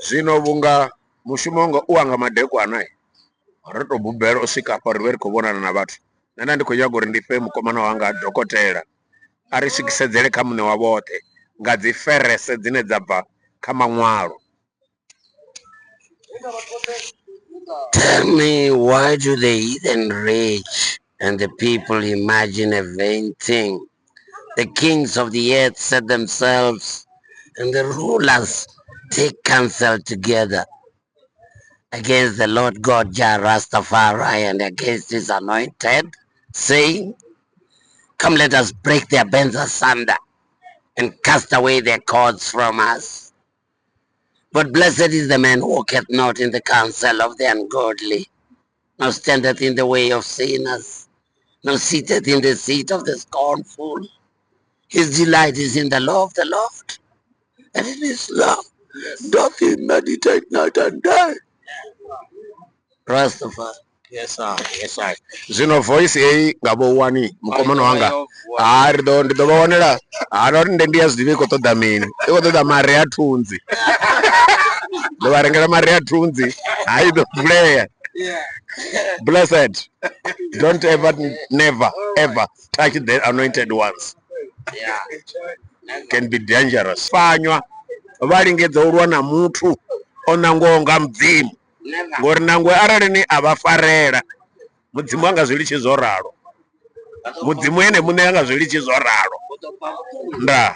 Zwino vhunga mushumo wanga u anga madekwana ri to bubela u swika hafha ri vhe ri khou vhonana na vhathu. Nṋe ndi khou nyaga uri ndi fhe mukomana wanga dokotela a ri swikisedzele kha muṋe wa vhoṱhe nga dzi ferese dzine dza bva kha maṅwalo. Tell me, why do the heathen rage and the people imagine a vain thing? The kings of the earth set themselves, and the rulers take counsel together against the Lord God Jah Rastafari and against his anointed, saying, come, let us break their bands asunder and cast away their cords from us. But blessed is the man who walketh not in the counsel of the ungodly, nor standeth in the way of sinners, nor sitteth in the seat of the scornful. His delight is in the law of the Lord, and in his law doth he meditate night and day. Rastafari. Yes sir, yes sir. Zwino voice heyi nga vho wani mukomana wanga ri ḓo ndi ḓo vha wanela uri nde ndi ya zwiḓivha i khou ṱoḓa mini, i khou ṱoḓa mare ya thunzi. Ḓo vha rengela mare ya thunzi I ḓo vulea. Blessed, don't ever, never ever touch the anointed ones. Can be dangerous. Fanywa vha lingedza u lwa na muthu o ṋangwaho nga mudzimu, ngori nangwe arali ni a vha farela mudzimu anga zwi litshi zwo ralo, mudzimu ene muṋe anga zwi litshi zwo ralo. Ndaa.